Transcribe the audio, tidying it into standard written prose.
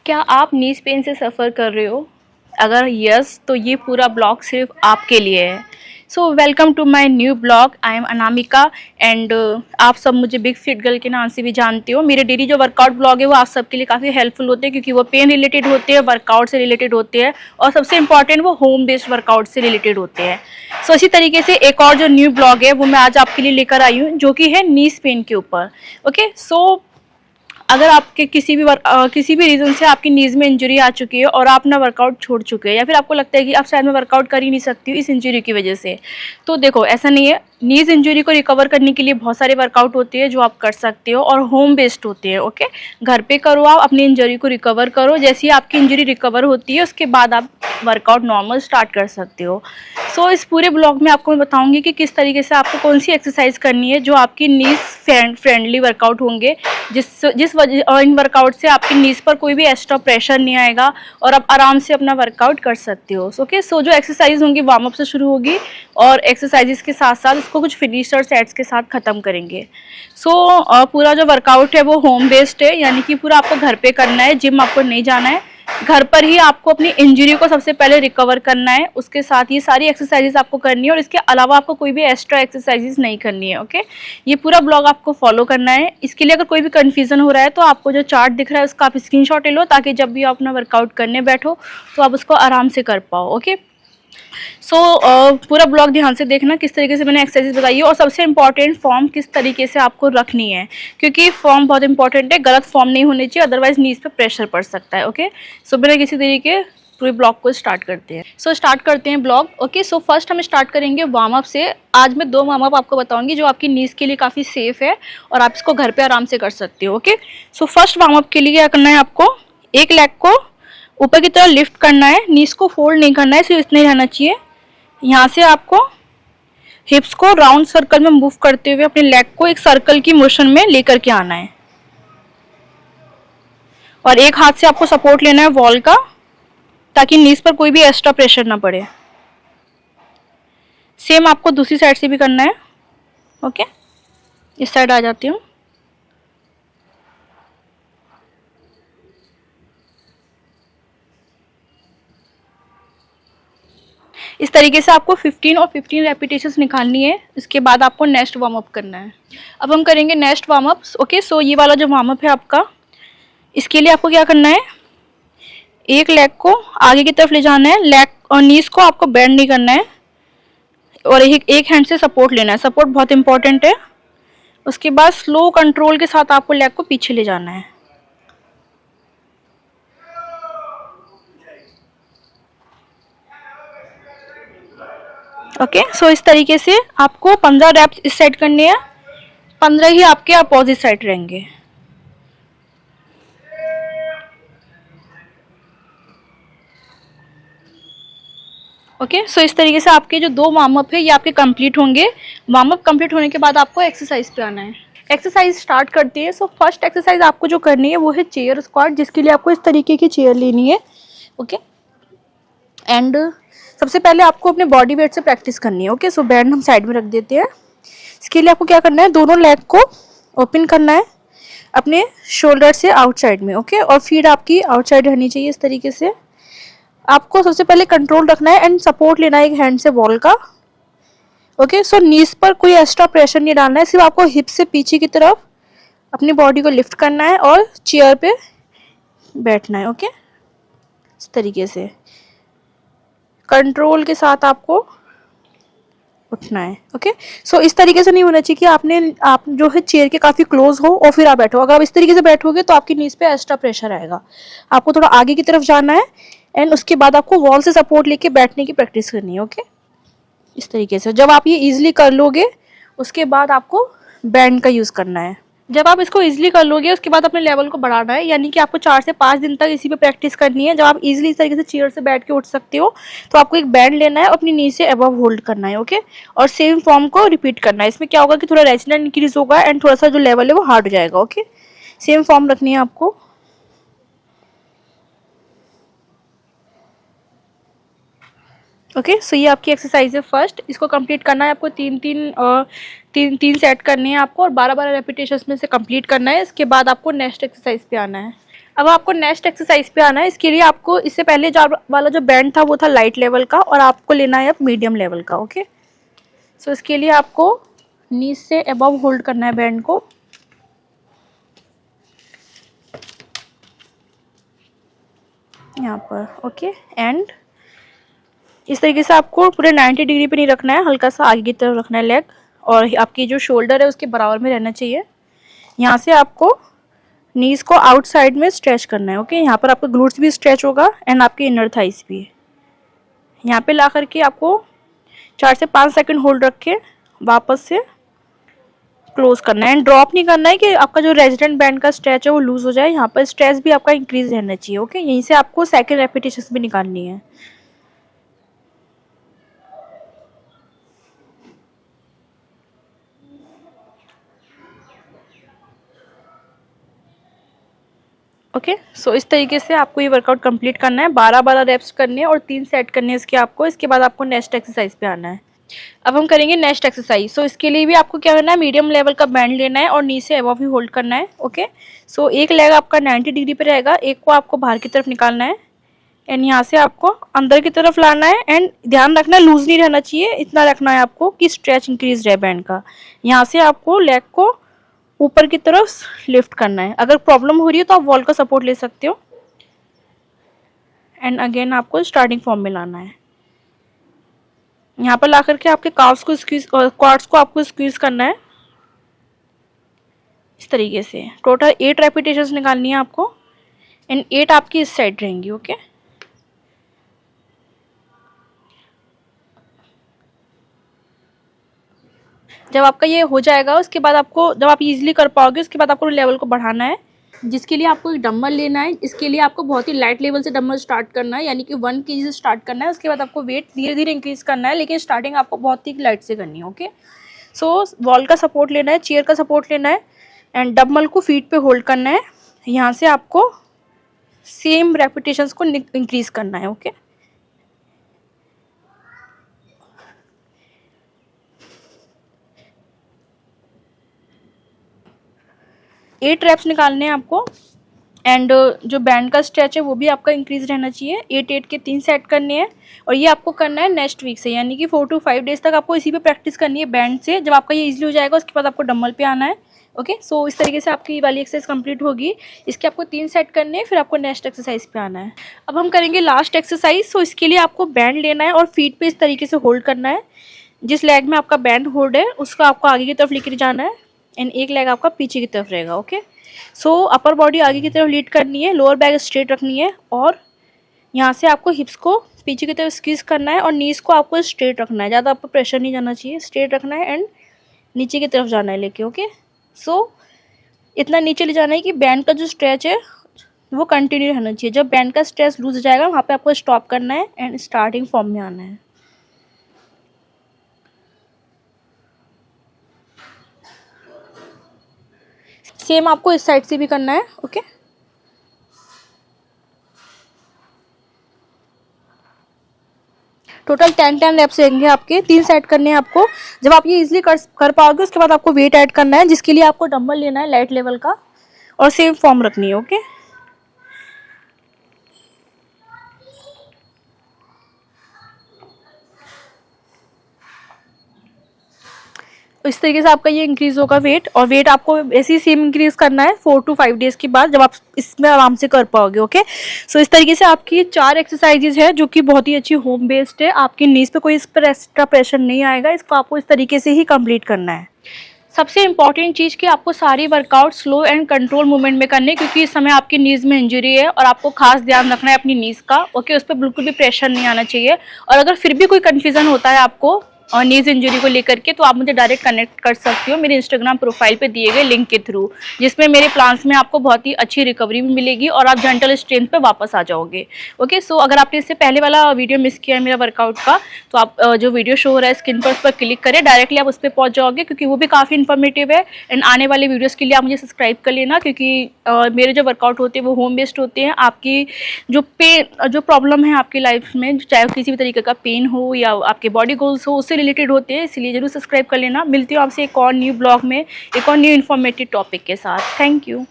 क्या आप नीज पेन से सफ़र कर रहे हो? अगर यस तो ये पूरा ब्लॉग सिर्फ आपके लिए है। So welcome to my new blog. I am Anamika and आप सब मुझे बिग फिट गर्ल के नाम से भी जानते हो। मेरे डेली जो वर्कआउट ब्लॉग है वो आप सबके लिए काफ़ी हेल्पफुल होते हैं क्योंकि वो पेन रिलेटेड होते हैं, वर्कआउट से रिलेटेड होते हैं और सबसे इंपॉर्टेंट वो होम बेस्ड वर्कआउट से रिलेटेड होते हैं। सो इसी तरीके से एक और जो न्यू ब्लॉग है वो मैं आज आपके लिए लेकर आई हूँ जो कि है नीज पेन के ऊपर। ओके, सो अगर आपके किसी भी रीज़न से आपकी नीज़ में इंजरी आ चुकी है और आप ना वर्कआउट छोड़ चुके हैं या फिर आपको लगता है कि आप शायद मैं वर्कआउट कर ही नहीं सकती हूँ इस इंजरी की वजह से, तो देखो ऐसा नहीं है। नीज़ इंजरी को रिकवर करने के लिए बहुत सारे वर्कआउट होते हैं जो आप कर सकते हो और होम बेस्ड होते हैं। ओके, घर पे करो, आप अपनी इंजरी को रिकवर करो। जैसे ही आपकी इंजरी रिकवर होती है उसके बाद आप वर्कआउट नॉर्मल स्टार्ट कर सकते हो। सो इस पूरे ब्लॉग में आपको मैं बताऊंगी कि किस तरीके से आपको कौन सी एक्सरसाइज करनी है जो आपकी नीज फ्रेंडली वर्कआउट होंगे, जिस वजह और इन वर्कआउट से आपकी नीज पर कोई भी एक्स्ट्रा प्रेशर नहीं आएगा और आप आराम से अपना वर्कआउट कर सकते हो। ओके, सो जो एक्सरसाइज होंगी वार्म अप से शुरू होगी और एक्सरसाइजेस के साथ साथ इसको कुछ फिनिशर सेट्स के साथ ख़त्म करेंगे। सो पूरा जो वर्कआउट है वो होम बेस्ड है, यानी कि पूरा आपको घर पे करना है, जिम आपको नहीं जाना है। घर पर ही आपको अपनी इंजरी को सबसे पहले रिकवर करना है, उसके साथ ये सारी एक्सरसाइजेस आपको करनी है और इसके अलावा आपको कोई भी एक्स्ट्रा एक्सरसाइजेस नहीं करनी है। ओके, ये पूरा ब्लॉग आपको फॉलो करना है। इसके लिए अगर कोई भी कंफ्यूजन हो रहा है तो आपको जो चार्ट दिख रहा है उसका आप स्क्रीनशॉट ले लो ताकि जब भी आप अपना वर्कआउट करने बैठो तो आप उसको आराम से कर पाओ। ओके, सो पूरा ब्लॉग ध्यान से देखना किस तरीके से मैंने एक्सरसाइज बताई है और सबसे इंपॉर्टेंट फॉर्म किस तरीके से आपको रखनी है, क्योंकि फॉर्म बहुत इंपॉर्टेंट है। गलत फॉर्म नहीं होनी चाहिए, अदरवाइज नीज पे प्रेशर पड़ सकता है। ओके, सो बिना किसी तरीके पूरे ब्लॉग को स्टार्ट करते हैं। सो स्टार्ट करते हैं ब्लॉग। ओके, सो फर्स्ट हम स्टार्ट करेंगे वार्म अप से। आज मैं 2 वार्म अप आपको बताऊंगी जो आपकी नीज के लिए काफ़ी सेफ है और आप इसको घर पे आराम से कर सकते हो। Okay, so first warm up के लिए क्या करना है, आपको एक लेग को ऊपर की तरफ लिफ्ट करना है, नीज को फोल्ड नहीं करना है, सिर्फ इतना ही रहना चाहिए। यहाँ से आपको हिप्स को राउंड सर्कल में मूव करते हुए अपने लेग को एक सर्कल की मोशन में लेकर के आना है और एक हाथ से आपको सपोर्ट लेना है वॉल का ताकि नीज पर कोई भी एक्स्ट्रा प्रेशर ना पड़े। सेम आपको दूसरी साइड से भी करना है। ओके, इस साइड आ जाती हूँ। इस तरीके से आपको 15 और 15 रेपिटेशंस निकालनी है। इसके बाद आपको नेक्स्ट वार्म अप करना है। अब हम करेंगे नेक्स्ट वार्म अप। ओके, सो ये वाला जो वार्म अप है आपका, इसके लिए आपको क्या करना है, एक लेग को आगे की तरफ ले जाना है, लेग और नीज को आपको बेंड नहीं करना है और एक हैंड से सपोर्ट लेना है। सपोर्ट बहुत इंपॉर्टेंट है। उसके बाद स्लो कंट्रोल के साथ आपको लेग को पीछे ले जाना है। ओके, सो इस तरीके से आपको 15 रैप्स इस साइड करनी है, 15 ही आपके अपोजिट साइड रहेंगे। ओके, सो इस तरीके से आपके जो 2 वार्म अप है ये आपके कंप्लीट होंगे। वार्म अप कंप्लीट होने के बाद आपको एक्सरसाइज पे आना है। एक्सरसाइज स्टार्ट करते हैं। सो फर्स्ट एक्सरसाइज आपको जो करनी है वो है चेयर स्क्वाट, जिसके लिए आपको इस तरीके की चेयर लेनी है। ओके, एंड सबसे पहले आपको अपने बॉडी वेट से प्रैक्टिस करनी है। ओके, सो बैंड हम साइड में रख देते हैं। इसके लिए आपको क्या करना है, दोनों लेग को ओपन करना है अपने शोल्डर से आउटसाइड में। ओके, और फीट आपकी आउटसाइड रहनी चाहिए। इस तरीके से आपको सबसे पहले कंट्रोल रखना है एंड सपोर्ट लेना है एक हैंड से वॉल का। ओके, सो नीज पर कोई एक्स्ट्रा प्रेशर नहीं डालना है, सिर्फ आपको हिप से पीछे की तरफ अपनी बॉडी को लिफ्ट करना है और चेयर पे बैठना है। ओके, इस तरीके से कंट्रोल के साथ आपको उठना है। ओके, सो इस तरीके से नहीं होना चाहिए कि आप जो है चेयर के काफ़ी क्लोज हो और फिर आप बैठो। अगर आप इस तरीके से बैठोगे तो आपकी नीज पे एक्स्ट्रा प्रेशर आएगा। आपको थोड़ा आगे की तरफ जाना है एंड उसके बाद आपको वॉल से सपोर्ट लेके बैठने की प्रैक्टिस करनी है। ओके, इस तरीके से जब आप ये इजीली कर लोगे उसके बाद आपको बैंड का यूज़ करना है। जब आप इसको इजीली कर लोगे उसके बाद अपने लेवल को बढ़ाना है, यानी कि आपको 4 से 5 दिन तक इसी पे प्रैक्टिस करनी है। जब आप इजीली इस तरीके से चेयर से बैठ के उठ सकते हो तो आपको एक बैंड लेना है, अपनी नी से अबव होल्ड करना है। ओके, और सेम फॉर्म को रिपीट करना है। इसमें क्या होगा कि थोड़ा रेजिस्टेंस इंक्रीज होगा एंड थोड़ा सा जो लेवल है वो हार्ड हो जाएगा। ओके, सेम फॉर्म रखनी है आपको। ओके, सो ये आपकी एक्सरसाइज है फर्स्ट। इसको कंप्लीट करना है आपको 3 सेट करने हैं आपको और 12-12 रेपिटेशंस में से कंप्लीट करना है। इसके बाद आपको नेक्स्ट एक्सरसाइज पे आना है। अब आपको नेक्स्ट एक्सरसाइज पे आना है। इसके लिए आपको इससे पहले जो वाला जो बैंड था वो था लाइट लेवल का, और आपको लेना है अब मीडियम लेवल का। ओके, सो इसके लिए आपको नीज से अबव होल्ड करना है बैंड को। यहाँ पर ओके, एंड इस तरीके से आपको पूरे 90 डिग्री पे नहीं रखना है, हल्का सा आगे की तरफ रखना है लेग, और आपकी जो शोल्डर है उसके बराबर में रहना चाहिए। यहाँ से आपको नीज को आउटसाइड में स्ट्रेच करना है। ओके, यहाँ पर आपका ग्लूट्स भी स्ट्रेच होगा एंड आपकी इनर थाइस भी। यहाँ पे ला करके आपको 4 से 5 सेकंड होल्ड रख के वापस से क्लोज करना है, एंड ड्रॉप नहीं करना है कि आपका जो रेजिडेंट बैंड का स्ट्रेच है वो लूज हो जाए। यहाँ पर स्ट्रेच भी आपका इंक्रीज रहना चाहिए। ओके, यहीं से आपको सेकंड रेपिटेशन भी निकालनी है। ओके, सो इस तरीके से आपको ये वर्कआउट कंप्लीट करना है। 12-12 रेप्स करने हैं और 3 सेट करने हैं इसके आपको। इसके बाद आपको नेक्स्ट एक्सरसाइज पे आना है। अब हम करेंगे नेक्स्ट एक्सरसाइज। सो इसके लिए भी आपको क्या करना है, मीडियम लेवल का बैंड लेना है और नी से अबव ही होल्ड करना है। ओके, सो एक लेग आपका 90 डिग्री पे रहेगा, एक को आपको बाहर की तरफ निकालना है एंड यहाँ से आपको अंदर की तरफ लाना है। एंड ध्यान रखना है लूज नहीं रहना चाहिए, इतना रखना है आपको कि स्ट्रेच इंक्रीज रहे बैंड का। यहाँ से आपको लेग को ऊपर की तरफ लिफ्ट करना है। अगर प्रॉब्लम हो रही है तो आप वॉल का सपोर्ट ले सकते हो। एंड अगेन आपको स्टार्टिंग फॉर्म में लाना है। यहाँ पर ला करके आपके काफ्स को स्क्वीज, क्वाड्स को आपको स्क्वीज करना है इस तरीके से। टोटल 8 रेपिटेशंस निकालनी है आपको एंड 8 आपकी इस साइड रहेंगी। ओके, जब आपका ये हो जाएगा उसके बाद आपको, जब आप इजीली कर पाओगे उसके बाद आपको लेवल को बढ़ाना है, जिसके लिए आपको एक डंबल लेना है। इसके लिए आपको बहुत ही लाइट लेवल से डंबल स्टार्ट करना है, यानी कि 1 kg से स्टार्ट करना है। उसके बाद आपको वेट धीरे धीरे इंक्रीज करना है, लेकिन स्टार्टिंग आपको बहुत ही लाइट से करनी है। ओके, सो वॉल का सपोर्ट लेना है, चेयर का सपोर्ट लेना है एंड डंबल को फीट पे होल्ड करना है। यहाँ से आपको सेम रेपिटेशंस को इंक्रीज करना है। ओके, एट रेप्स निकालने हैं आपको एंड जो बैंड का स्ट्रेच है वो भी आपका इंक्रीज रहना चाहिए। 8 के 3 सेट करने हैं और ये आपको करना है नेक्स्ट वीक से, यानी कि 4 to 5 डेज तक आपको इसी पे प्रैक्टिस करनी है बैंड से। जब आपका ये इजीली हो जाएगा उसके बाद आपको डंबल पे आना है। ओके, सो इस तरीके से आपकी वाली एक्सरसाइज कंप्लीट होगी। इसके आपको 3 सेट करने हैं, फिर आपको नेक्स्ट एक्सरसाइज पे आना है। अब हम करेंगे लास्ट एक्सरसाइज। सो इसके लिए आपको बैंड लेना है और फीट पे इस तरीके से होल्ड करना है। जिस लेग में आपका बैंड होल्ड है उसको आपको आगे की तरफ लेकर जाना है एंड एक लेग आपका पीछे की तरफ रहेगा। ओके, सो अपर बॉडी आगे की तरफ लीड करनी है, लोअर बैक स्ट्रेट रखनी है और यहाँ से आपको हिप्स को पीछे की तरफ स्क्वीज करना है और नीज को आपको स्ट्रेट रखना है, ज़्यादा आपको प्रेशर नहीं जाना चाहिए, स्ट्रेट रखना है एंड नीचे की तरफ जाना है लेके। ओके, सो इतना नीचे ले जाना है कि बैंड का जो स्ट्रेच है वो कंटिन्यू रहना चाहिए। जब बैंड का स्ट्रेच लूज हो जाएगा वहाँ पे आपको स्टॉप करना है एंड स्टार्टिंग फॉर्म में आना है। सेम आपको इस साइड से भी करना है। ओके, टोटल 10 रेप्स रहेंगे आपके, 3 सेट करने हैं आपको। जब आप ये इजीली कर पाओगे उसके बाद आपको वेट ऐड करना है, जिसके लिए आपको डंबल लेना है लाइट लेवल का और सेम फॉर्म रखनी है। ओके, इस तरीके से आपका ये इंक्रीज होगा वेट, और वेट आपको ऐसे ही सेम इंक्रीज करना है 4 to 5 डेज के बाद, जब आप इसमें आराम से कर पाओगे। ओके, सो इस तरीके से आपकी 4 एक्सरसाइजेज है जो कि बहुत ही अच्छी होम बेस्ड है। आपकी नीज पे कोई इस पर एक्स्ट्रा प्रेशर नहीं आएगा, इसको आपको इस तरीके से ही कंप्लीट करना है। सबसे इंपॉर्टेंट चीज़ कि आपको सारी workout slow and control movement में करने, क्योंकि इस समय आपकी नीज में इंजरी है और आपको खास ध्यान रखना है अपनी नीज का। ओके, उस पर बिल्कुल भी प्रेशर नहीं आना चाहिए। और अगर फिर भी कोई कन्फ्यूजन होता है आपको और नीज इंजरी को लेकर के, तो आप मुझे डायरेक्ट कनेक्ट कर सकती हो मेरे इंस्टाग्राम प्रोफाइल पे दिए गए लिंक के थ्रू, जिसमें मेरे प्लान्स में आपको बहुत ही अच्छी रिकवरी भी मिलेगी और आप जेंटल स्ट्रेंथ पे वापस आ जाओगे। ओके, सो अगर आपने इससे पहले वाला वीडियो मिस किया है मेरा वर्कआउट का, तो आप जो वीडियो शो हो रहा है स्क्रीन पर उस पर क्लिक करें, डायरेक्टली आप उस पर पहुंच जाओगे, क्योंकि वो भी काफ़ी इन्फॉर्मेटिव है। एंड आने वाले वीडियोज़ के लिए आप मुझे सब्सक्राइब कर लेना, क्योंकि मेरे जो वर्कआउट होते हैं वो होम बेस्ड होते हैं। आपकी जो प्रॉब्लम है आपकी लाइफ में, चाहे किसी भी तरीके का पेन हो या आपके बॉडी गोल्स हो, उससे रिलेटेड होते हैं, इसलिए जरूर सब्सक्राइब कर लेना। मिलती हूँ आपसे एक और न्यू ब्लॉग में एक और न्यू इन्फॉर्मेटिव टॉपिक के साथ। Thank you.